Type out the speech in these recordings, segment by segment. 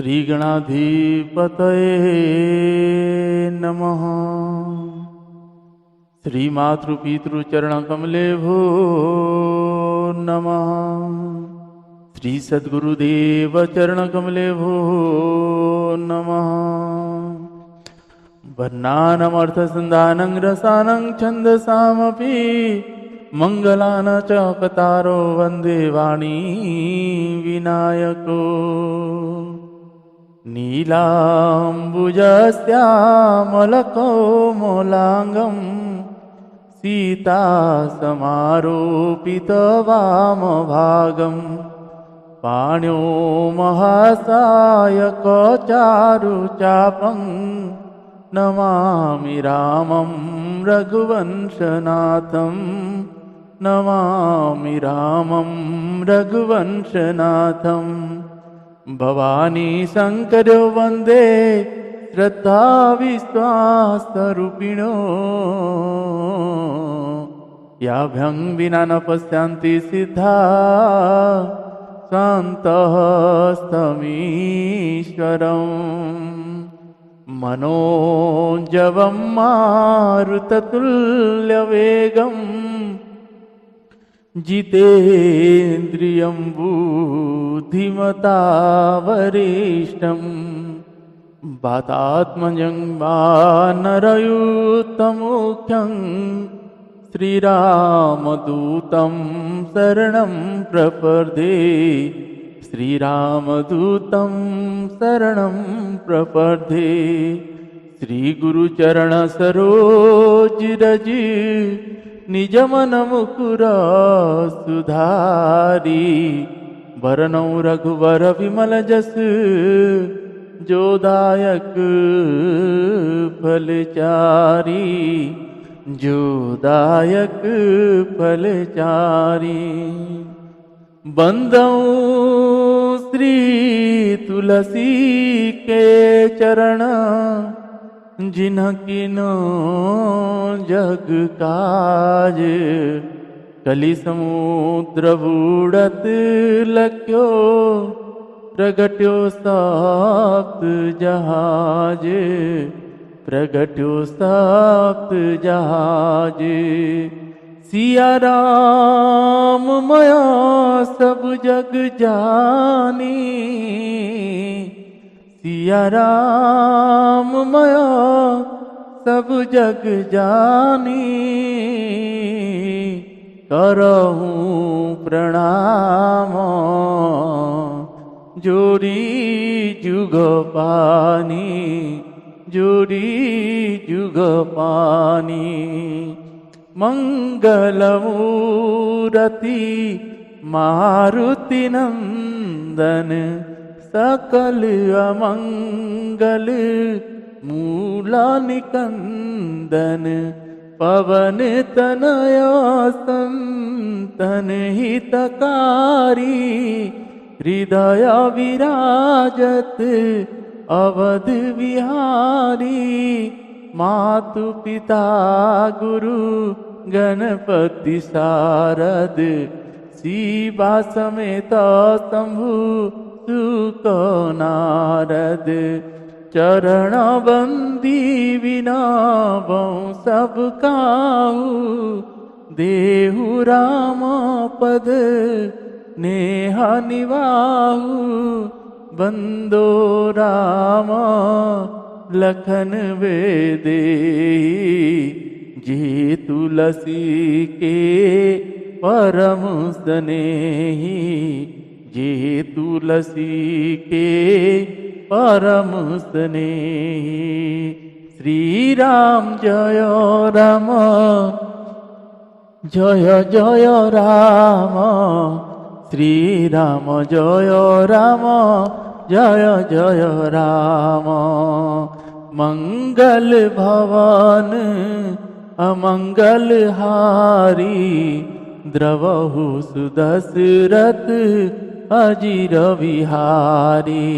श्रीगणाधिपतये नमः। श्रीमातृपितृचरणकमलेभो नमः। श्री सद्गुरुदेव चरणकमलेभो नमः। वर्णानमर्थसन्धानं रसानं छन्दसामपि मंगलान च कतारो वन्दे वाणी विनायको। नीलाम्बुजस्यामलकोमलाङ्गं सीतासमारोपितवामभागं पाण्यो महासायकचारुचापं नमामि रामं रघुवंशनाथं। नमामि रामं रघुवंशनाथं। भवानी शंकरो वंदे श्रद्धा विश्वासरूपिणो। याभ्यं विना न पश्यन्ति सिद्धा शान्तस्तमीश्वरम्। मनोजवं मारुततुल्यवेगं जितेन्द्रियं बुद्धिमतावरिष्ठं। वातात्मजं वानरयूथमुख्यं श्रीरामदूतं शरणं प्रपद्ये। श्रीरामदूतं शरणं प्रपद्ये। श्रीगुरुचरण सरोज रज निजमन मुकुर सुधारी। वरनौ रघुवर विमल जस जोदायक फलचारी। जोदायक फलचारी। बंदौ श्री तुलसी के चरण जिनकिनो जग काज। कलि समुद्र बूढ़त लख्यो प्रगट्यो सप्त जहाज। प्रगट्यो सप्त जहाज। सिया राम मया सब जग जानी। सिया राम मया सब जग जानी। करहूँ प्रणाम जोड़ी जुग पानी। जोड़ी जुग पानी। मंगलमूर्ति मारुति नंदन सकल अमंगल मूला निकंदन। पवन तनया संतन हितकारी। हृदय विराजत अवध विहारी। मातु पिता गुरु गणपति शारद। शिवा समेत शंभु सुक नारद। चरण बंदी विनावं सब काहू। देहु राम पद नेह निवाहु। बंदो राम लखन वेदेही। जी तुलसी के परम स्नेही। जी तुलसी के परम स्नेही। श्री राम जय राम जय जय राम। श्री राम जय राम जय जय राम। मंगल भवन अमंगल हारी। द्रवहु सुदशरथ अजिर विहारी।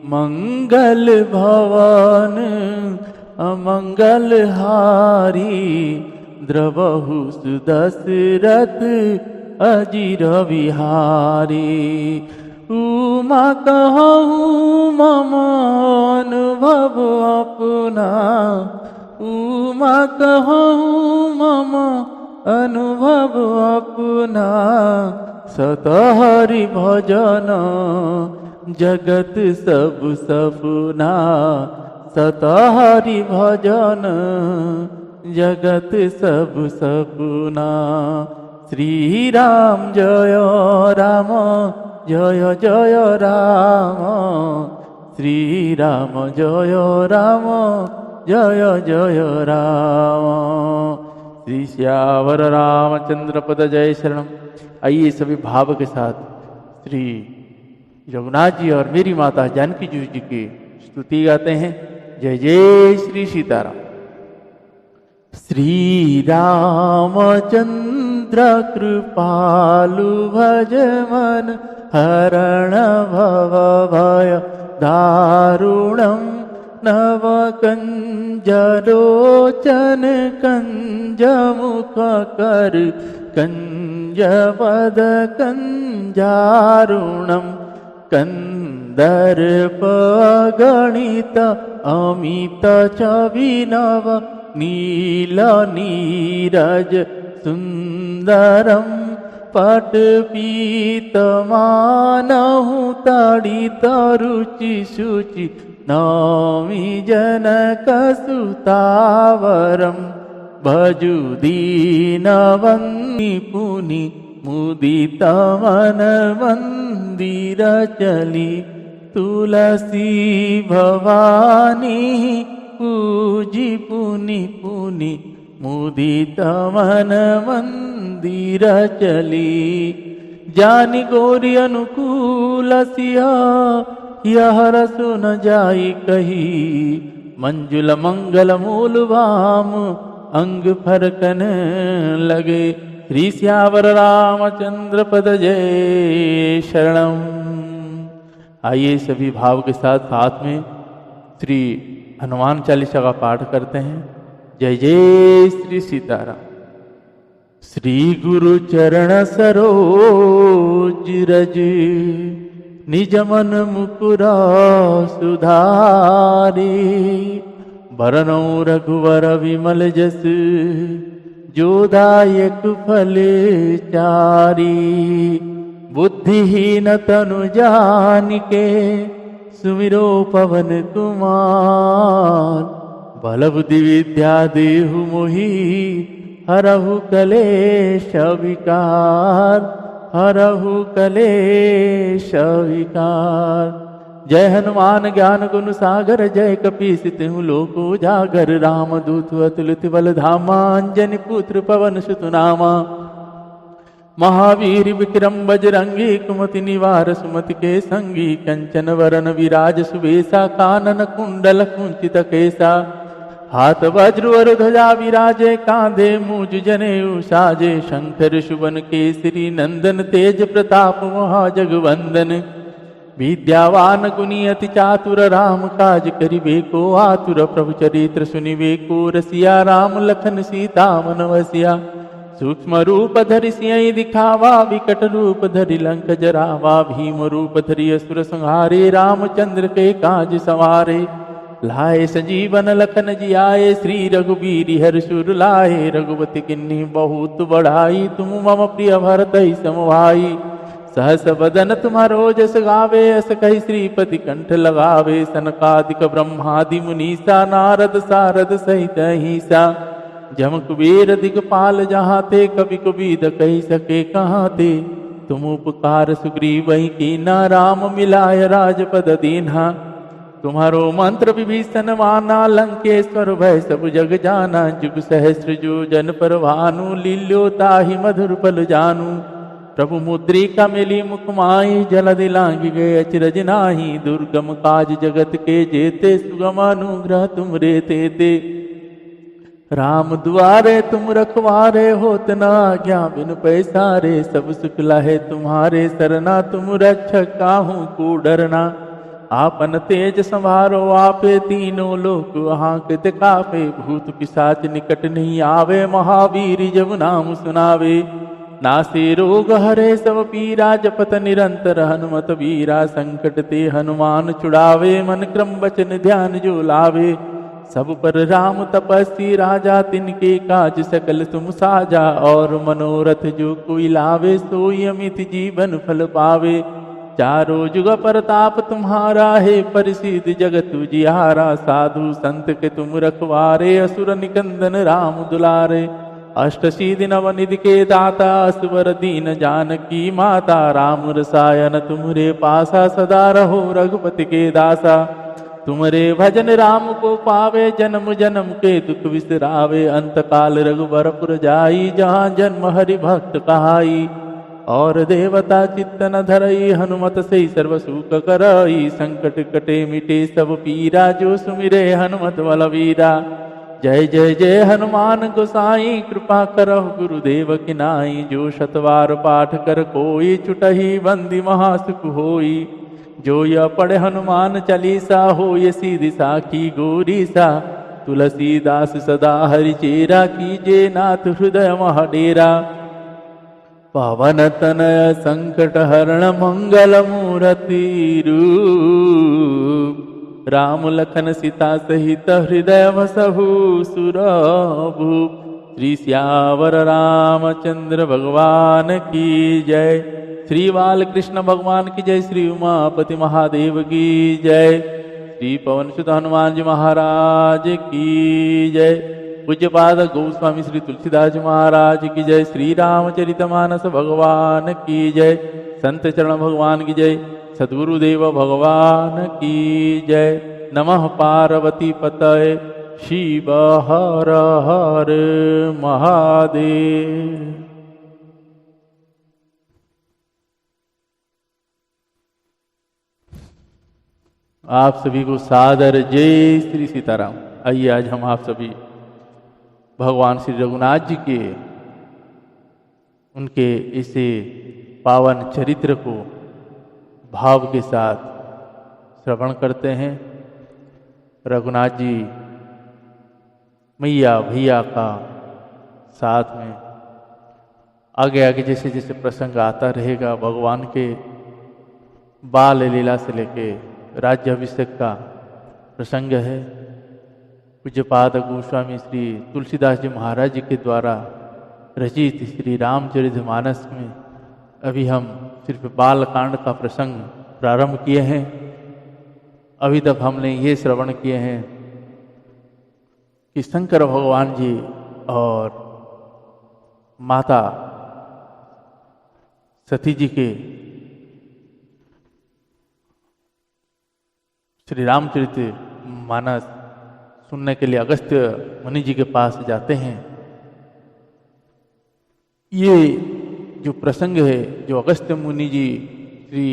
मंगल भवन अमंगल हारी। द्रवहु सुदशरथ अजिर विहारी। उमा कहूँ मम अनुभव अपना, उमा कहूँ मम अनुभव अपना, सत हरि भजन जगत सब सपना, सत हरि भजन जगत सब सपना। श्री राम जय राम जय जय राम, श्री राम जय राम जय जय राम। श्री श्यावर रामचंद्र पद जय शरणम। आइए सभी भाव के साथ श्री रघुनाथ जी और मेरी माता जानकी जी की स्तुति गाते हैं। जय जय श्री सीताराम। श्री रामचंद्र कृपालु भज मन, हरण भव भय दारुणम, नव कंजलोचन कंज मुख कर, कंज पद कंजारुणम, कंदर्प गणित अमित छविनव, नील नीरज सुंदरम, पट पीत मानहु तड़ित रुचि शुचि, नौमि जनक सुतावरम, भजु दीनवन्नि पुनि, मुदित मन मंदिर चली, तुलसी भवानी पूजी पुनि पुनि, मुदित मन मंदिर चली। जानि गौरी अनुकूल सिया, यह रसु न जाई कही, मंजुल मंगल मूल वाम, अंग फरकन लगे। श्री श्यावर रामचंद्र पद जय शरणम। आइए सभी भाव के साथ साथ में श्री हनुमान चालीसा का पाठ करते हैं। जय जय श्री सीताराम। श्री गुरु चरण सरोज रज, निज मन मुकुर सुधारी, बरनौ रघुवर विमल जस, जो दायक फल चारी। बुद्धिहीन तनु जानिके, सुमिरो पवन कुमार, बल बुद्धि विद्या देहु मोहि, हरहु कलेश विकार, हरहु कलेश विकार। जय हनुमान ज्ञान गुण सागर, जय कपीस तिहु लोक उजागर, राम दूत अतुलित बल धामा, अंजनी पुत्र पवन सुत नामा। महावीर विक्रम बजरंगी, कुमति निवार सुमति के संगी, कंचन वरन विराज सुबेसा, कानन कुंडल कुंचित केसा, हाथ वज्र और ध्वजा विराजे, कांधे मूज जनेऊ साजे, शंकर सुवन केसरी नंदन, तेज प्रताप महाजगवंदन। विद्यावान गुणी अति चातुर, राम काज करिबे को आतुर, प्रभु चरित्र सुनिबे को रसिया, राम लखन सीता मन बसिया। सूक्ष्म रूप धरि सियहि दिखावा, विकट रूप धरि लंक जरावा, भीम रूप धरि असुर संहारे, रामचंद्र के काज सवारे। लाए संजीवन लखन जियाए, श्री रघुबीर हर्षुर लाए, रघुपति किन्हीं बहुत बढ़ाई, तुम मम प्रिय भरतहि सम भाई। सहस बदन तुम्हारो जस गावे, अस कहि श्रीपति कंठ लगावे, सनकादिक ब्रह्मादि मुनीसा, नारद सारद सहित अहिसा। जम कुबेर दिगपाल जहाँ ते, कवि कबीर कही सके कहाँ ते। तुम उपकार सुग्रीव वही कीना, राम मिलाय राजपद दीन्हा। तुम्हारो मंत्र विभीषण माना, लंकेश्वर भय सब जग जाना। जुग सहस्र जो जन पर भानु, लील्यो ताहि मधुर पल जानु। प्रभु मुद्रिका मिली मुख माही, जलधि लांघि गए अचरज नाही। दुर्गम काज जगत के जेते, सुगम अनुग्रह तुम रे तेते। राम दुआरे तुम रखवारे, होत न आज्ञा बिन पैसारे। सब सुख लहे तुम्हारे सरना, तुम रक्षक काहू को डरना। आपन तेज संभारो आपे, तीनों लोक हांकत कापे। भूत पिशाच निकट नहीं आवे, महावीर जब नाम सुनावे। नासे रोग हरे सब पीरा, जपत निरंतर हनुमत वीरा। संकट ते हनुमान छुड़ावे, मन क्रम वचन ध्यान जो लावे। सब पर राम तपस्वी राजा, तिनके काज सकल तुम साजा। और मनोरथ जो कोई लावे, सोई अमित जीवन फल पावे। चारों जुग परताप तुम्हारा है, परिसिद्ध जगत उजियारा। साधु संत के तुम रखवारे, असुर निकंदन राम दुलारे। अष्ट सिद्धि नवनिधि के दाता, असवर दीन जानकी माता। राम रसायन तुम्हारे पासा, सदा रहो रघुपति के दासा। तुमरे भजन राम को पावे, जन्म जन्म के दुख विसरावे। अंत काल रघुबरपुर जाई, जहाँ जन्म हरि भक्त कहाई। और देवता चित्त न धरई, हनुमत से सर्व सुख करई। संकट कटे मिटे सब पीरा, जो सुमिरे हनुमत बलवीरा। जय जय जय हनुमान गोसाई, कृपा करहु गुरुदेव की नाई। जो शतवार पाठ कर कोई, छुटहि बंदी महासुख होई। जो यह पढ़े हनुमान चालीसा, हो ये सीधी साखी गोरीसा। तुलसीदास सदा हरिचेरा, कीजे नाथ हृदय महाडेरा। पवन तनय संकट हरण, मंगल मूर्ति रूप। राम लखन सीता सहित, हृदय बसहु सुरभूप। श्री सियावर रामचंद्र भगवान की जय। श्री बालकृष्ण भगवान की जय। श्री उमापति महादेव की जय। श्री पवन सुत हनुमान जी महाराज की जय। पूज्यपाद गोस्वामी श्री तुलसीदास जी महाराज की जय। श्री रामचरितमानस भगवान की जय। संत चरण भगवान की जय। सद्गुरुदेव भगवान की जय। नमः पार्वती पतये, शिव हर हर महादेव। आप सभी को सादर जय श्री सीताराम। आइए आज हम आप सभी भगवान श्री रघुनाथ जी के उनके इसे पावन चरित्र को भाव के साथ श्रवण करते हैं। रघुनाथ जी मैया भैया का साथ में आगे आगे जैसे जैसे प्रसंग आता रहेगा, भगवान के बाल लीला से लेके राज्याभिषेक का प्रसंग है। पूज्यपाद गोस्वामी श्री तुलसीदास जी महाराज जी के द्वारा रचित श्री रामचरितमानस में अभी हम सिर्फ बाल कांड का प्रसंग प्रारंभ किए हैं। अभी तक हमने ये श्रवण किए हैं कि शंकर भगवान जी और माता सती जी के श्री रामचरित मानस सुनने के लिए अगस्त्य मुनि जी के पास जाते हैं। ये जो प्रसंग है, जो अगस्त्य मुनि जी श्री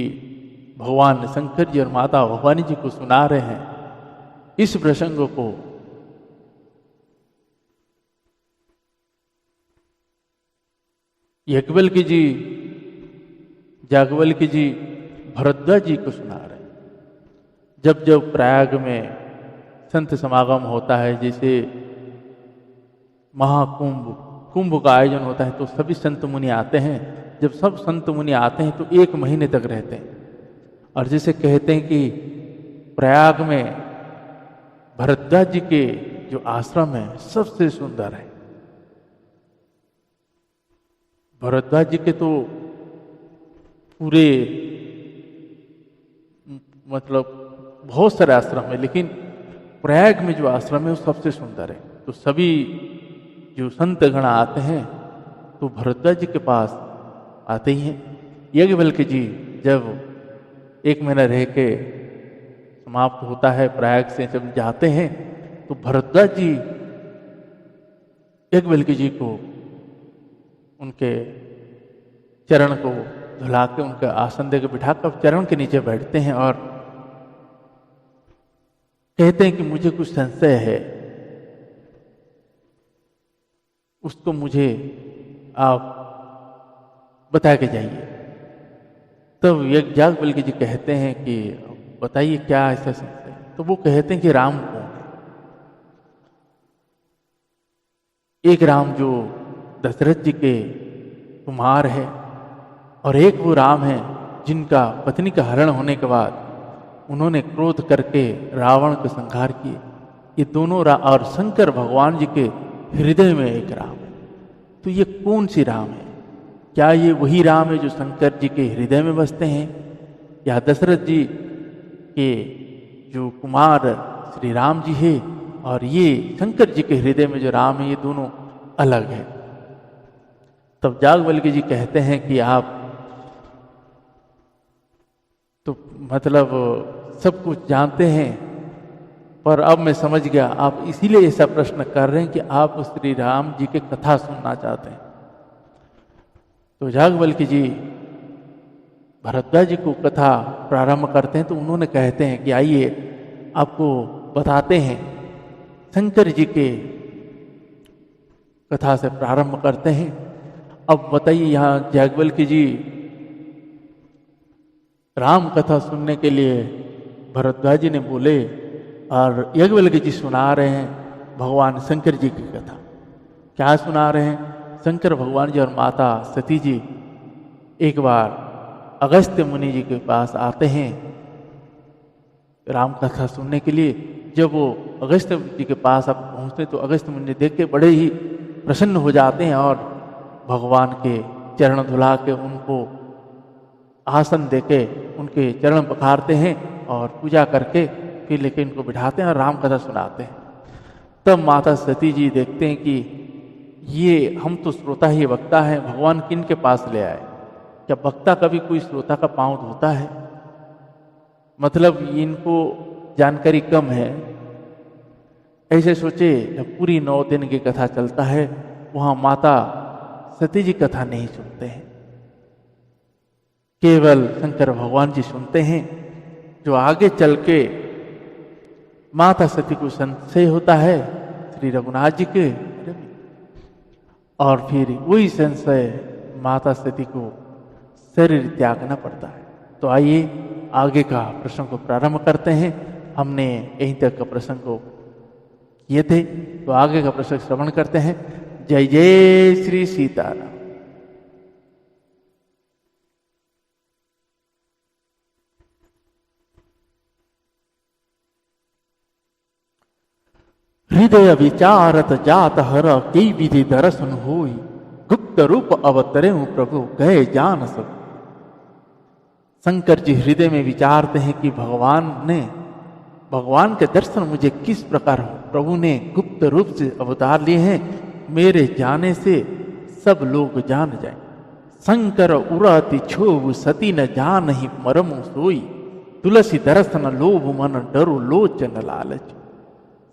भगवान शंकर जी और माता भवानी जी को सुना रहे हैं, इस प्रसंग को याज्ञवल्क्य जी भरद्वाज जी को सुना रहे हैं। जब जब प्रयाग में संत समागम होता है, जैसे कुंभ का आयोजन होता है, तो सभी संत मुनि आते हैं। जब सब संत मुनि आते हैं तो 1 महीने तक रहते हैं। और जैसे कहते हैं कि प्रयाग में भरद्वाज जी के जो आश्रम है सबसे सुंदर है। भरद्वाज जी के तो पूरे मतलब बहुत सारे आश्रम है, लेकिन प्रयाग में जो आश्रम है वो सबसे सुंदर है। तो सभी जो संत गण आते हैं तो भरद्वाज जी के पास आते ही हैं। याज्ञवल्क्य जी जब 1 महीना रह के समाप्त होता है, प्रयाग से जब जाते हैं तो भरद्वाज जी याज्ञवल्क्य जी को उनके चरण को धुला के उनका आसन देकर बिठाकर चरण के नीचे बैठते हैं और कहते हैं कि मुझे कुछ संशय है, उसको मुझे आप बता के जाइए। तब याज्ञवल्क्य जी कहते हैं कि बताइए क्या ऐसा संशय है। तो वो कहते हैं कि राम कौन है। एक राम जो दशरथ जी के कुमार है और एक वो राम है जिनका पत्नी का हरण होने के बाद उन्होंने क्रोध करके रावण को संहार किए। ये दोनों और शंकर भगवान जी के हृदय में एक राम है। तो ये कौन सी राम है? क्या ये वही राम है जो शंकर जी के हृदय में बसते हैं, या दशरथ जी के जो कुमार श्री राम जी है और ये शंकर जी के हृदय में जो राम है, ये दोनों अलग है? तब याज्ञवल्क्य जी कहते हैं कि आप तो मतलब सब कुछ जानते हैं, पर अब मैं समझ गया आप इसीलिए ऐसा प्रश्न कर रहे हैं कि आप श्री राम जी की कथा सुनना चाहते हैं। तो याज्ञवल्क्य जी भरद्वाज जी को कथा प्रारंभ करते हैं। तो उन्होंने कहते हैं कि आइए आपको बताते हैं, शंकर जी के कथा से प्रारंभ करते हैं। अब बताइए, यहाँ याज्ञवल्क्य जी राम कथा सुनने के लिए भरद्वाज जी ने बोले और याज्ञवल्क्य जी सुना रहे हैं भगवान शंकर जी की कथा। क्या सुना रहे हैं? शंकर भगवान जी और माता सती जी एक बार अगस्त्य मुनि जी के पास आते हैं राम कथा सुनने के लिए। जब वो अगस्त्य जी के पास अब पहुँचते तो अगस्त्य मुनि देख के बड़े ही प्रसन्न हो जाते हैं और भगवान के चरण धुला के उनको आसन देके उनके चरण पखारते हैं और पूजा करके फिर लेके इनको बिठाते हैं और राम कथा सुनाते हैं। तब माता सती जी देखते हैं कि ये हम तो श्रोता ही वक्ता है, भगवान किन के पास ले आए? क्या वक्ता कभी कोई श्रोता का पांव धोता है? मतलब इनको जानकारी कम है। ऐसे सोचे, जब पूरी 9 दिन की कथा चलता है वहां माता सती जी कथा नहीं सुनते हैं, केवल शंकर भगवान जी सुनते हैं। जो आगे चल के माता सती को संशय होता है श्री रघुनाथ जी के, और फिर वही संशय माता सती को शरीर त्यागना पड़ता है। तो आइए आगे का प्रसंग को प्रारंभ करते हैं। हमने यहीं तक का प्रसंग को किए थे, तो आगे का प्रसंग श्रवण करते हैं। जय जय श्री सीताराम। हृदय विचारत जात हर कई विधि दर्शन होई, गुप्त रूप अवतरे प्रभु गए जान सब। शंकर जी हृदय में विचारते हैं कि भगवान के दर्शन मुझे किस प्रकार हो। प्रभु ने गुप्त रूप से अवतार लिए हैं, मेरे जाने से सब लोग जान जाए। शंकर उराति छोव सती न जान ही मरम सोई, तुलसी दर्शन लोभ मन डरो लोचन लालच।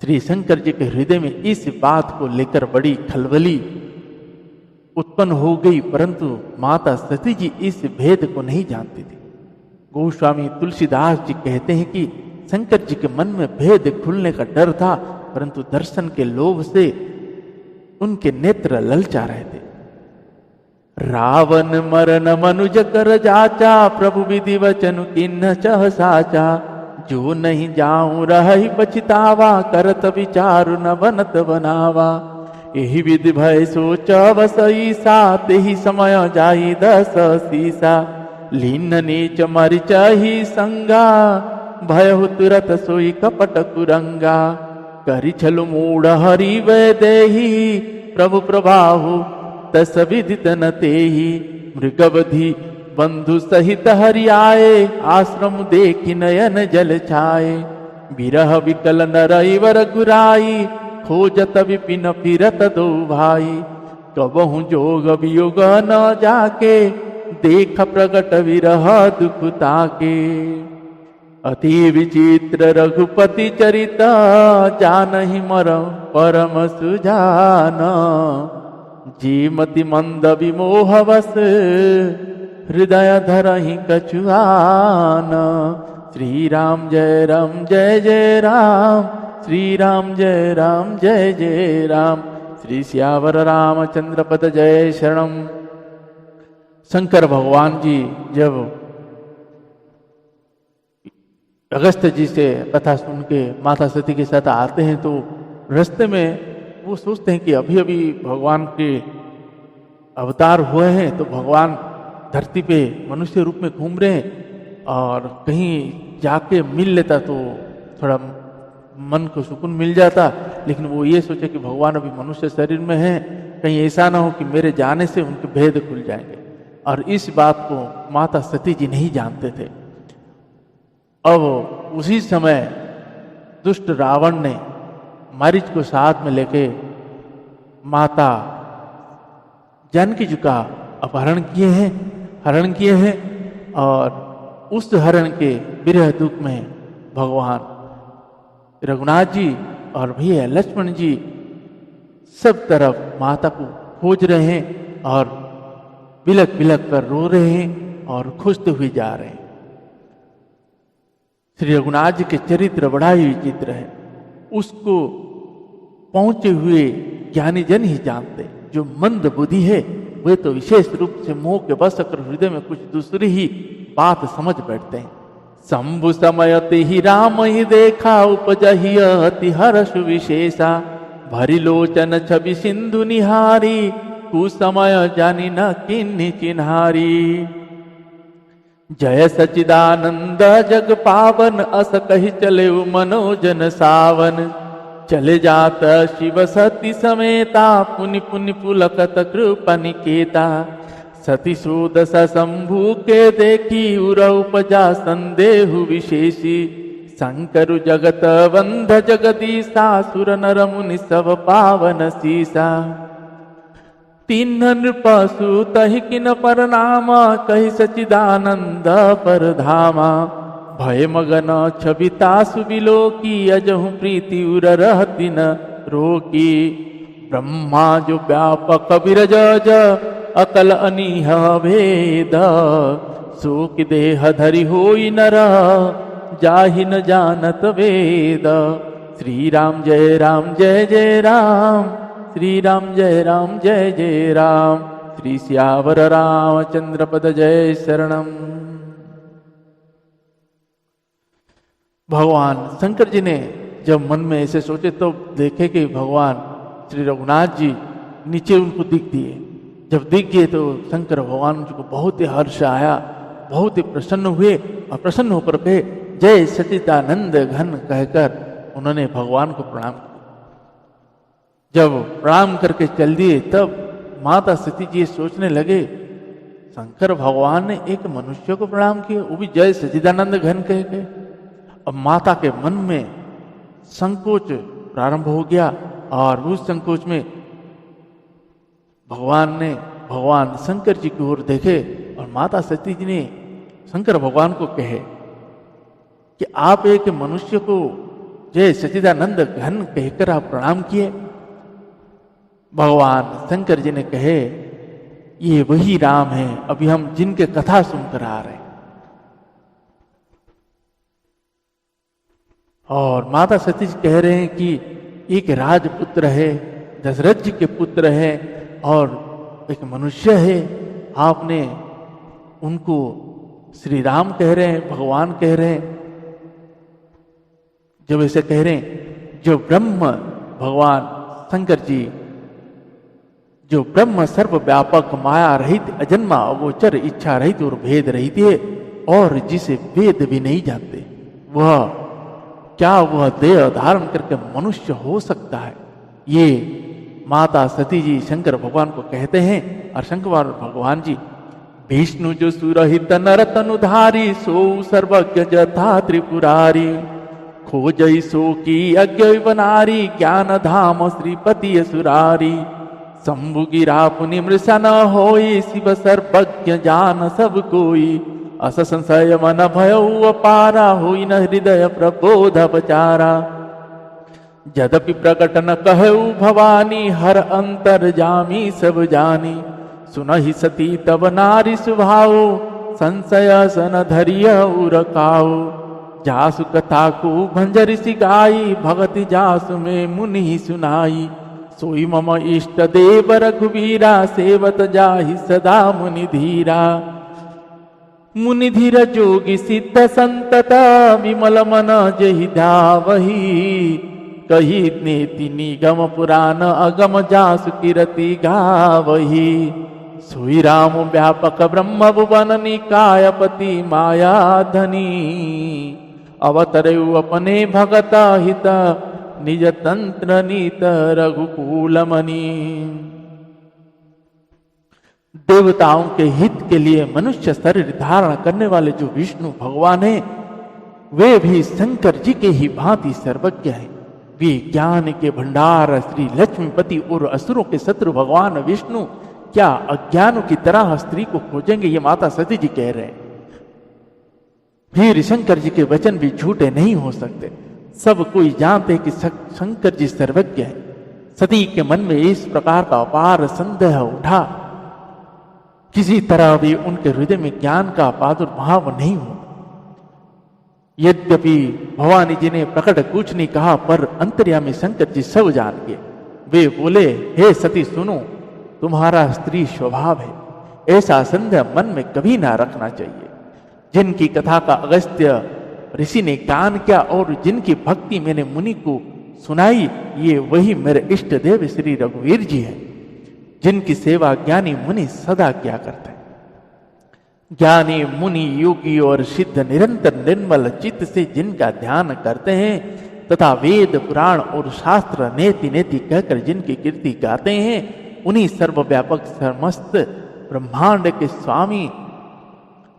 श्री शंकर जी के हृदय में इस बात को लेकर बड़ी खलबली उत्पन्न हो गई, परंतु माता सती जी इस भेद को नहीं जानती थी। गोस्वामी तुलसीदास जी कहते हैं कि शंकर जी के मन में भेद खुलने का डर था, परंतु दर्शन के लोभ से उनके नेत्र ललचा रहे थे। रावण मरन मनुज कर जाचा, प्रभु विधि वचन किन्न चह साचा। जो नहीं जाऊं रही पछतावा, करत विचारु न बनत बनावा। यही विधि भय सोच बसई सा, तेहि समय जाई 10 सीसा। लीन नीच मरिचहि संगा, भयहु तुरत सोई कपट कुरंगा। करि छलु मूढ़ हरि वैदेही, प्रभु प्रभाहु तस विदित न तेहि। मृगवधि बंधु सहित हरि आए, आश्रम देखि नयन जल छाए। विरह विकल नरैवर गुराई, खोजत विपिन फिरत दो भाई। कबहु जोग वियोग न जाके, देख प्रगट विरह दुख ताके। अति विचित्र रघुपति चरिता, जानहि मरम परम सुजान। जीमति मंद विमोहवश, हृदय धरहि कछुआन। श्री राम जय जय राम, श्री राम जय जय राम। श्री सियावर रामचंद्र पद जय शरणम। शंकर भगवान जी जब अगस्त्य जी से कथा सुन के माता सती के साथ आते हैं, तो रास्ते में वो सोचते हैं कि अभी अभी भगवान के अवतार हुए हैं तो भगवान धरती पे मनुष्य रूप में घूम रहे हैं, और कहीं जाके मिल लेता तो थोड़ा मन को सुकून मिल जाता। लेकिन वो ये सोचे कि भगवान अभी मनुष्य शरीर में है, कहीं ऐसा ना हो कि मेरे जाने से उनके भेद खुल जाएंगे। और इस बात को माता सती जी नहीं जानते थे। अब उसी समय दुष्ट रावण ने मारीच को साथ में लेके माता जानकी जी का अपहरण हरण किए हैं, और उस हरण के विरह दुख में भगवान रघुनाथ जी और भैया लक्ष्मण जी सब तरफ माता को खोज रहे हैं और बिलक बिलक कर रो रहे हैं और खोजते हुए जा रहे हैं। श्री रघुनाथ जी के चरित्र बड़ा ही विचित्र है। उसको पहुंचे हुए ज्ञानी जन ही जानते। जो मंद बुद्धि है वे तो विशेष रूप से मोह के बस कर हृदय में कुछ दूसरी ही बात समझ बैठते हैं। शंभु समयते ही राम ही देखा उपजहि अति हर्ष विशेषा, भरी लोचन छवि सिंधु निहारी, कुसमय जानी न किन्हि चिन्हारी। जय सचिदानंद जग पावन, अस कहि चले मनोजन सावन, चले जात शिव सती समेता, पुनि पुनि पुलकत कृपा निकेता। सती सुदस शंभु के देखी, उर उपजा संदेहु विशेषी, शंकर जगत बंध जगदीशा, सुर नर मुनि सब पावन सीसा। तीन नृपसु तहि किन परनामा, कहि सचिदानंद परधामा, भय मगन छबिता सुबिलोकी, अजहु प्रीति उर रहति न रोकी। ब्रह्मा जो व्यापक विरज अकल अनीह भेद, शोक देह धरि होई नर, जाहि न जानत वेद। श्री राम जय जय राम, श्री राम जय जय राम। श्री सियावर रामचंद्र पद जय शरणम। भगवान शंकर जी ने जब मन में ऐसे सोचे तो देखे कि भगवान श्री रघुनाथ जी नीचे उनको दिख दिए। जब दिख गए तो शंकर भगवान जी को बहुत ही हर्ष आया, बहुत ही प्रसन्न हुए, और प्रसन्न होकर कहे जय सचिदानंद घन कहकर उन्होंने भगवान को प्रणाम किया। जब प्रणाम करके चल दिए तब माता सती जी सोचने लगे, शंकर भगवान ने एक मनुष्य को प्रणाम किया, वो भी जय सचिदानंद घन कह के। अब माता के मन में संकोच प्रारंभ हो गया, और उस संकोच में भगवान शंकर जी की ओर देखे, और माता सती जी ने शंकर भगवान को कहे कि आप एक मनुष्य को जय सचिदानंद घन कहकर आप प्रणाम किए। भगवान शंकर जी ने कहे ये वही राम है अभी हम जिनके कथा सुनकर आ रहे हैं। और माता सती जी कह रहे हैं कि एक राजपुत्र है, दशरथ जी के पुत्र है, और एक मनुष्य है। आपने उनको श्री राम कह रहे हैं, भगवान कह रहे हैं। जब ऐसे कह रहे हैं, जो ब्रह्म भगवान शंकर जी जो ब्रह्म सर्व व्यापक माया रहित अजन्मा अगोचर इच्छा रहित और भेद रहित है, और जिसे वेद भी नहीं जानते, वह देह धारण करके मनुष्य हो सकता है। ये माता सती जी शंकर भगवान को कहते हैं। और शंकर भगवान जी विष्णु जो सुरहित नर तनुधारी, सो सर्वज्ञ जथा त्रिपुरारी, खोजई सो की अज्ञ बनारी, ज्ञान धाम श्रीपति असुरारी। शंभु गिरा पुनि मृषा न होई, शिव सर्वज्ञ जान सब कोई, अस संशय मन भयउ अपारा, होई न हृदय प्रबोध पचारा। यद्यपि प्रकट न कहऊ भवानी, हर अंतर जामी सब जानी, सुनहि सती तब नारी सुभाओ, संशय सन धरिय उरकाओ। जासु कथा को भंजरि सिगाई, भगति जासु में मुनि सुनाई। सोई मम इष्ट देव रघुवीरा, सेवत जाहि सदा मुनि धीरा। मुनि धीर जोगी सिद्ध संतत, विमल मन जहि धावहि। कही नेति निगम पुराण, अगम जासु कीरति गावहि। सोई राम व्यापक ब्रह्म भुवन निकायपति माया धनी अवतरयु अपने भगत हित निज तंत्र नीत रघुकुल मणि। देवताओं के हित के लिए मनुष्य शरीर धारण करने वाले जो विष्णु भगवान है वे भी शंकर जी के ही भांति सर्वज्ञ हैं। वे ज्ञान के भंडार श्री लक्ष्मीपति और असुरों के शत्रु भगवान विष्णु क्या अज्ञानों की तरह स्त्री को खोजेंगे, ये माता सती जी कह रहे हैं। फिर शंकर जी के वचन भी झूठे नहीं हो सकते। सब कोई जानते कि शंकर जी सर्वज्ञ है। सती के मन में इस प्रकार का अपार संदेह उठा, किसी तरह भी उनके हृदय में ज्ञान का प्रादुर्भाव नहीं हो। यद्यपि भवानी जी ने प्रकट कुछ नहीं कहा, पर अंतर्यामी शंकर जी सब जान गए। वे बोले, हे सती सुनो, तुम्हारा स्त्री स्वभाव है, ऐसा संदेह मन में कभी ना रखना चाहिए। जिनकी कथा का अगस्त्य ऋषि ने गान किया और जिनकी भक्ति मैंने मुनि को सुनाई, ये वही मेरे इष्ट देव श्री रघुवीर जी है, जिनकी सेवा ज्ञानी मुनि सदा किया करते हैं। ज्ञानी मुनि योगी और सिद्ध निरंतर निर्मल चित्त से जिनका ध्यान करते हैं तथा वेद पुराण और शास्त्र नेति नेति कहकर जिनकी कीर्ति गाते हैं, उन्हीं सर्वव्यापक समस्त ब्रह्मांड के स्वामी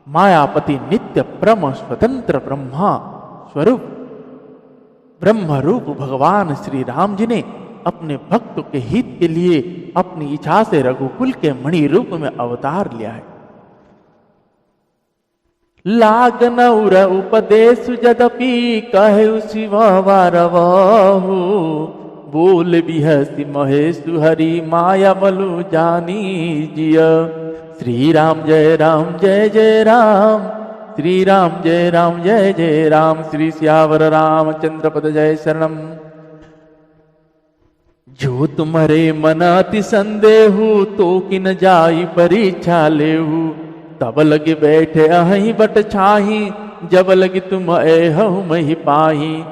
मायापति नित्य परम स्वतंत्र ब्रह्मा स्वरूप ब्रह्म रूप भगवान श्री राम जी ने अपने भक्तों के हित के लिए अपनी इच्छा से रघुकुल के मणि रूप में अवतार लिया है। लागन उर उपदेश जदपि कहे शिवरवहु बोल बिहसी महेशु हरि माया बलु जानी जिय। श्री राम जय जय राम, श्री राम जय जय राम, श्री सियावर रामचंद्र पद जय शरणम। जो तुम्हारे मन अति संदेहु तो किन जाई परीक्षा लेहु। तब लगे बैठे अहि बट छाही, जब लगी तुम एहु मही पाही।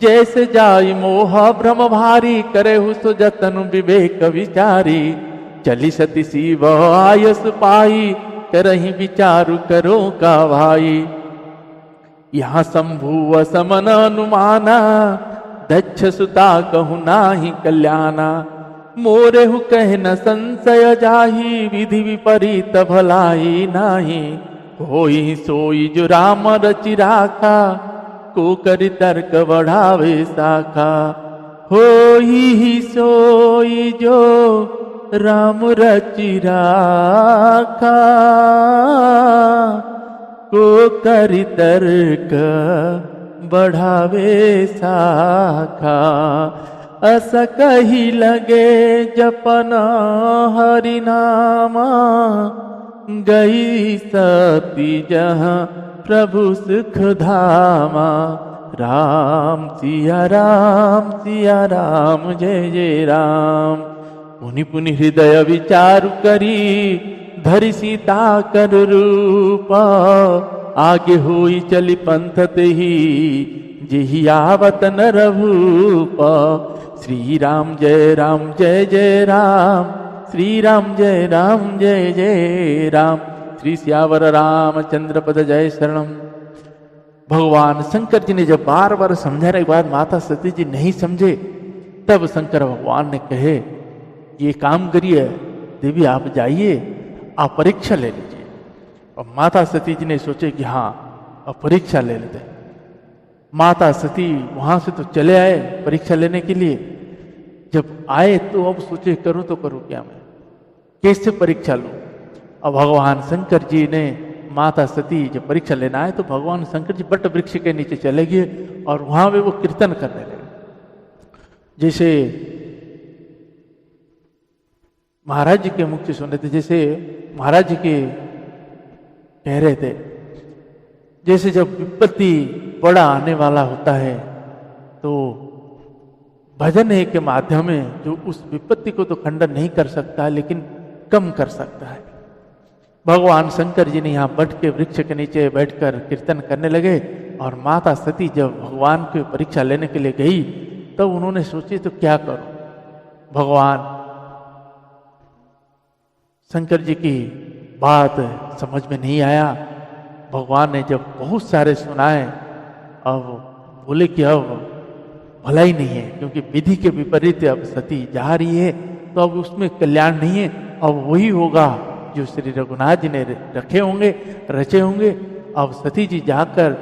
जैसे जाई मोह भ्रम भारी, करेहु सो जतन विवेक विचारी। चली सती शिव आयस पाई, करहि विचारु करो का भाई। यहाँ शंभु समन अनुमाना, दक्ष सुता कहु नाही कल्याणा। मोरेहु कह न संशय जाही, विधि विपरीत भलाई नाही। होई सोई जो राम रचि राखा, को करि तर्क बढ़ावे शाखा। होई सोई जो राम रचि राखा, को करि तर्क बढ़ावे शाखा। अस कही लगे जपन हरि नामा, गई सती जहाँ प्रभु सुख धामा। राम सिया राम जय जय राम। पुनि पुनि हृदय विचार करी, धरि सीता कर रूप। आगे हुई चली पंथत ही, जिहि आवत नर भूप। श्री राम जय जय राम, श्री राम जय जय राम। श्री सियावर रामचंद्र पद जय शरणम। भगवान शंकर जी ने जब बार बार समझाने के बाद माता सती जी नहीं समझे, तब शंकर भगवान ने कहे, ये काम करिए देवी, आप जाइए, आप परीक्षा ले लीजिए। और माता सती जी ने सोचे कि हाँ अब परीक्षा ले लेते हैं। माता सती वहां से तो चले आए परीक्षा लेने के लिए। जब आए तो अब सोचे करूं तो करूं क्या, मैं कैसे परीक्षा लूं। अब भगवान शंकर जी ने माता सती जब परीक्षा लेना आए तो भगवान शंकर जी बट वृक्ष के नीचे चले गए और वहां पे वो कीर्तन करने लगे। जैसे महाराज जी के मुख से सुने थे, जैसे महाराज जी के कह रहे थे, जैसे जब विपत्ति बड़ा आने वाला होता है तो भजन है के माध्यम में जो उस विपत्ति को तो खंडन नहीं कर सकता लेकिन कम कर सकता है। भगवान शंकर जी ने यहाँ बट के वृक्ष के नीचे बैठकर कीर्तन करने लगे और माता सती जब भगवान की परीक्षा लेने के लिए गई तब तो उन्होंने सोची तो क्या करो। भगवान शंकर जी की बात समझ में नहीं आया। भगवान ने जब बहुत सारे सुनाए, अब बोले कि अब भला ही नहीं है, क्योंकि विधि के विपरीत अब सती जा रही है, तो अब उसमें कल्याण नहीं है। अब वही होगा जो श्री रघुनाथ जी ने रखे होंगे, रचे होंगे। अब सती जी जाकर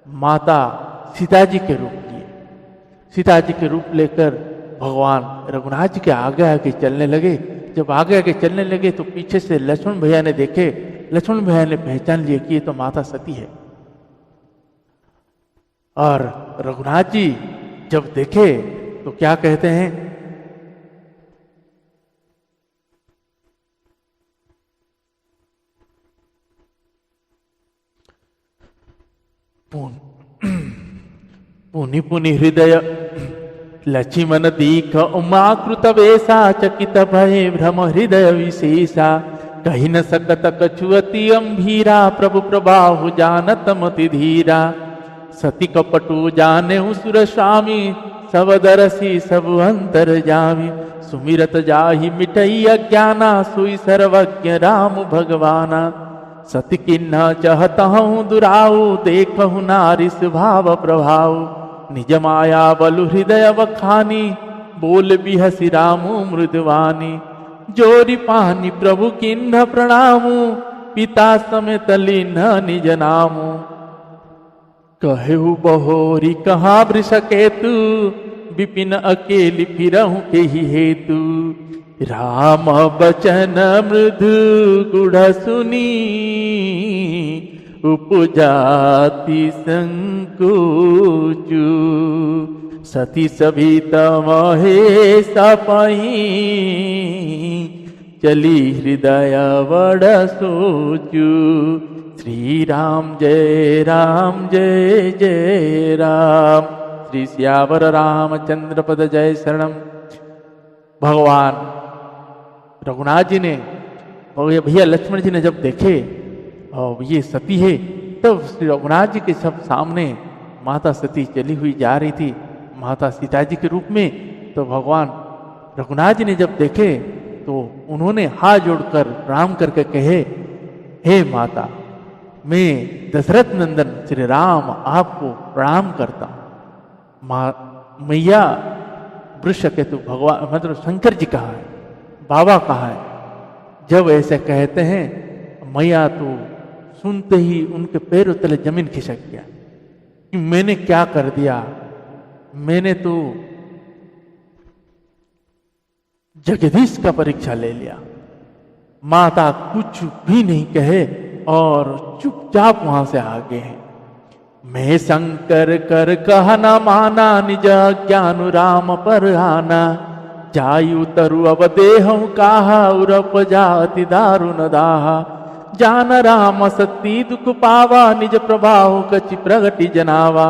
माता सीता जी के रूप लिए, सीता जी के रूप लेकर भगवान रघुनाथ जी के आगे आगे चलने लगे। जब आगे आगे चलने लगे तो पीछे से लक्ष्मण भैया ने देखे, लक्ष्मण भैया ने पहचान लिया कि ये तो माता सती है। और रघुनाथ जी जब देखे तो क्या कहते हैं, पुनि पुनि हृदय लक्ष्मण दीख उमाकृत वेशा चकित भय भ्रम हृदय विशेषा कही न सकत कछुअति अम्भीरा प्रभु प्रबाहु जानत मति धीरा सती कपटु जाने सुर स्वामी सब दरसी सब अंतर जामी सुमिरत जाहि मिटई अज्ञाना सुई सर्वज्ञ राम भगवाना सती किन्ह चहतहु दुराऊ देखहु नारी स्वभाव प्रभाव निज माया बलु हृदय बखानी बोल बिहसी रामु मृदवानी जोरी पानी प्रभु किन्ह प्रणामु पिता समेत लीन्ह निज नामु कहु बहोरी कहा वृष केतु विपिन अकेली फिरहु के ही हेतु राम बचन मृदु गुढ़ सुनी उपजाति संकोचु सती सभी तमहे सपही चली हृदय बड़ सोचु श्री राम जय जय राम। श्री सियावर रामचंद्र पद जय शरणम। भगवान रघुनाथ जी ने और भैया लक्ष्मण जी ने जब देखे और ये सती है, तब श्री रघुनाथ जी के सब सामने माता सती चली हुई जा रही थी माता सीता जी के रूप में। तो भगवान रघुनाथ जी ने जब देखे तो उन्होंने हाथ जोड़कर प्रणाम करके कहे, हे माता, मैं दशरथ नंदन श्री राम आपको प्रणाम करता हूँ। मैया वृष केतु भगवान मतलब शंकर जी कहा है, बाबा कहा है। जब ऐसे कहते हैं मैया तो सुनते ही उनके पैरों तले जमीन खिसक गया कि मैंने क्या कर दिया, मैंने तो जगदीश का परीक्षा ले लिया। माता कुछ भी नहीं कहे और चुपचाप वहां से आगे हैं। मैं शंकर कर कह न माना निज ज्ञान राम पर आना जायु तरु अब देहु काहा उरप जाति दारुण दाहा जान राम सती दुख पावा निज प्रभाव कचि प्रगति जनावा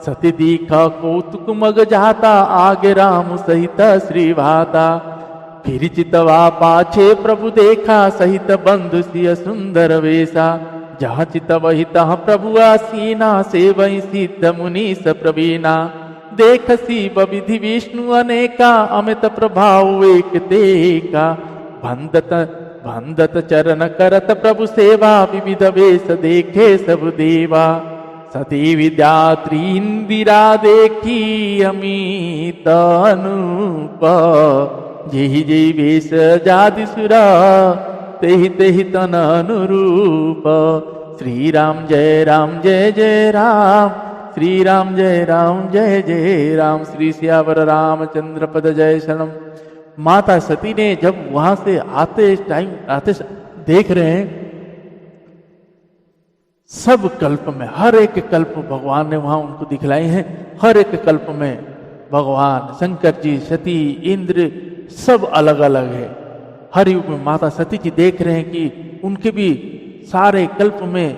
सती दीखा कौतुक मग जाता आगे राम सहित श्री भाता फिर चितवा पाछे प्रभु देखा सहित बंधु सिय सुंदर वेशा जहाँ चित वही तहाँ प्रभु आसीना से वही सिद्ध मुनि प्रवीणा देख शिव विधि विष्णु अनेका अमित प्रभाव एक तेका भंदत चरण करत प्रभु सेवा विविध वेश देखे सब देवा सती विद्यात्री इंदिरा देखी अमित अनूप जेहि जेहि वेश जाति सुरा तेहि तेहि तन अनुरूप श्री राम जय जय राम श्री राम जय जय राम। श्री सियावर रामचंद्र पद जय शरणम। माता सती ने जब वहां से आते देख रहे हैं सब कल्प में, हर एक कल्प भगवान ने वहां उनको दिखलाई है। हर एक कल्प में भगवान शंकर जी, सती, इंद्र सब अलग अलग है। हर युग में माता सती जी देख रहे हैं कि उनके भी सारे कल्प में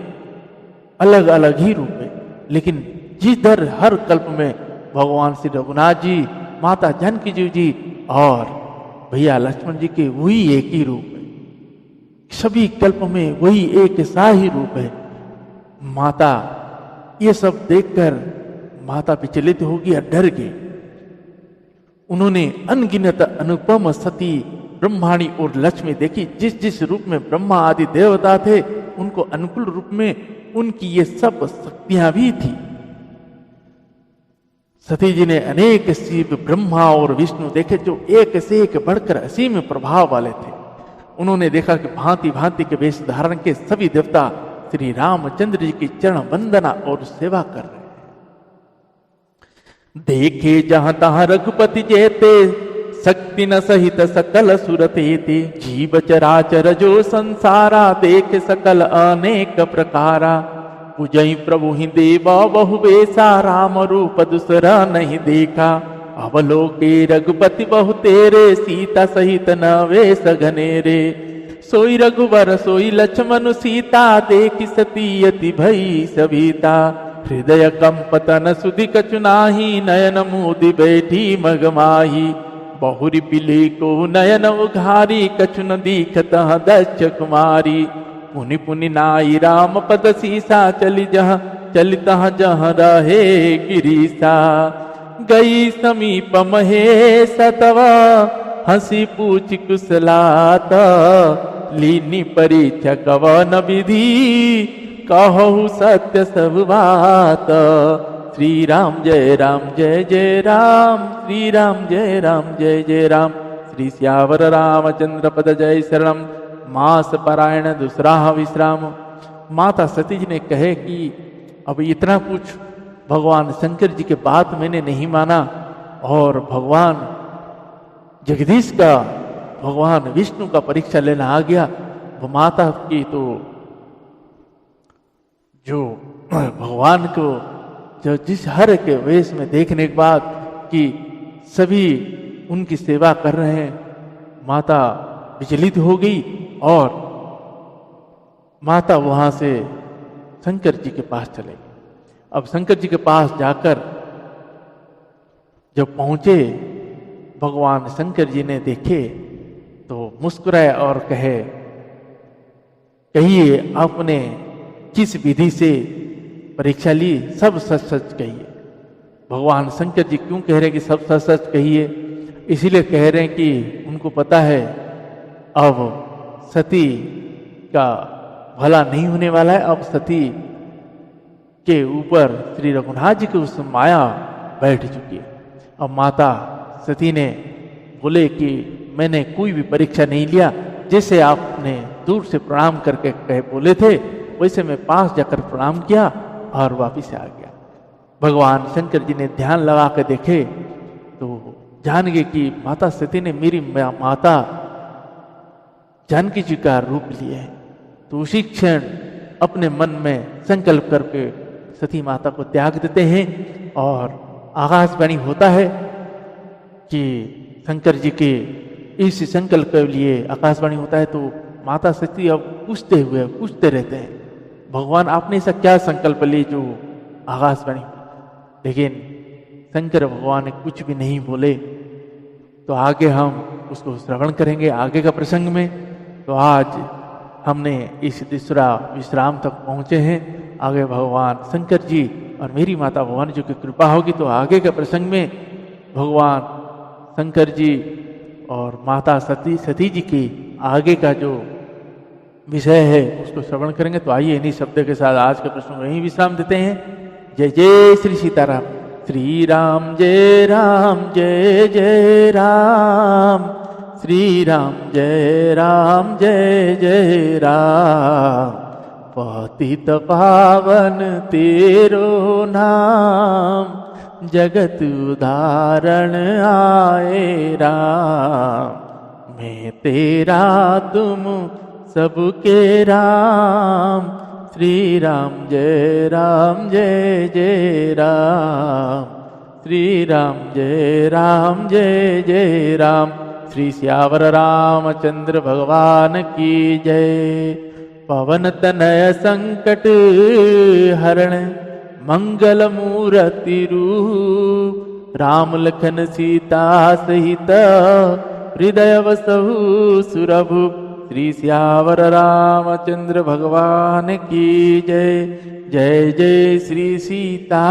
अलग अलग ही रूप है, लेकिन जिधर हर कल्प में भगवान श्री रघुनाथ जी, माता जानकी जी और भैया लक्ष्मण जी के वही एक ही रूप है। सभी कल्प में वही एक सा ही रूप है। माता ये सब देखकर माता विचलित होगी और डर गई। उन्होंने अनगिनत अनुपम सती ब्रह्माणी और लक्ष्मी देखी। जिस जिस रूप में ब्रह्मा आदि देवता थे, उनको अनुकूल रूप में उनकी ये सब शक्तियां भी थी। सती जी ने अनेक शिव, ब्रह्मा और विष्णु देखे जो एक से एक बढ़कर असीम प्रभाव वाले थे। उन्होंने देखा कि भांति भांति के वेश धारण के सभी देवता श्री रामचंद्र जी की चरण वंदना और सेवा कर रहे हैं। देखे जहां तहां रघुपति जेते, शक्ति न सहित सकल सुरतेते। जीव चराचर जो संसारा, देख सकल अनेक प्रकारा। पूजई प्रभु ही देवा बहु बेसा, राम रूप दूसरा नहीं देखा। अवलोके रघुपति बहु तेरे, सीता सहित न वेश घनेरे। सोई रघुवर सोई लक्ष्मण सीता, देखी सती यति भई सविता। हृदय कंपतन सुधि कछु नाही, नयन मोदी बैठी मगमाही। बहुरी पिली को नयन उघारी, कछु न दीखत दक्ष कुमारी। पुनि पुनि नाई राम पद सीसा, चली जहाँ चली तहाँ जहाँ रहे गिरीसा। गई समीप महेश तव, हंसी पूछ कुशलात। लीनी परीक्षा कवन विधि, कहु सत्य सब बात। श्री राम जय जय राम, श्री राम जय जय राम। श्री श्यावर रामचंद्र पद जय शरणम, मास पारायण दूसरा विश्राम। माता सती जी ने कहे कि अब इतना कुछ भगवान शंकर जी के बात मैंने नहीं माना, और भगवान जगदीश का, भगवान विष्णु का परीक्षा लेना आ गया। वो माता की तो जो भगवान को जो जिस हर के वेश में देखने के बाद कि सभी उनकी सेवा कर रहे हैं, माता विचलित हो गई और माता वहां से शंकर जी के पास चले गई। अब शंकर जी के पास जाकर जब पहुंचे, भगवान शंकर जी ने देखे तो मुस्कुराए और कहिए आपने किस विधि से परीक्षा ली, सब सच सच कहिए। भगवान शंकर जी क्यों कह रहे हैं कि सब सच सच कहिए? इसीलिए कह रहे हैं कि उनको पता है अब सती का भला नहीं होने वाला है। अब सती के ऊपर श्री रघुनाथ जी की उस माया बैठ चुकी है। अब माता सती ने बोले कि मैंने कोई भी परीक्षा नहीं लिया, जैसे आपने दूर से प्रणाम करके कहे बोले थे, वैसे मैं पास जाकर प्रणाम किया और वापिस आ गया। भगवान शंकर जी ने ध्यान लगा के देखे तो जान गए कि माता सती ने मेरी माता जानकी जी का रूप लिया है। तो उसी क्षण अपने मन में संकल्प करके सती माता को त्याग देते हैं और आकाशवाणी होता है कि शंकर जी के इस संकल्प के लिए आकाशवाणी होता है। तो माता सती अब पूछते रहते हैं, भगवान आपने ऐसा क्या संकल्प लिए जो आकाशवाणी? लेकिन शंकर भगवान ने कुछ भी नहीं बोले। तो आगे हम उसको श्रवण करेंगे आगे का प्रसंग में। तो आज हमने इस दूसरा विश्राम तक पहुंचे हैं। आगे भगवान शंकर जी और मेरी माता भवानी जी की कृपा होगी तो आगे के प्रसंग में भगवान शंकर जी और माता सती जी की आगे का जो विषय है उसको श्रवण करेंगे। तो आइए इन्हीं शब्द के साथ आज के प्रश्न को यहीं विश्राम देते हैं। जय जय श्री सीताराम। श्री राम जय जय राम, श्री राम जय जय राम। पतित पावन तेरो नाम, जगत उदाहरण आए राम। मैं तेरा तुम सबके राम, श्री राम जय जय राम, श्री राम जय राम। श्री श्यावर रामचंद्र भगवान की जय। पवन तनय संकट हरण, मंगल मूर्ति रूप। राम लखन सीता सहित, हृदय वसहु सुरभूप। श्री श्यावर रामचंद्र भगवान की जय। जय जय श्री सीताराम।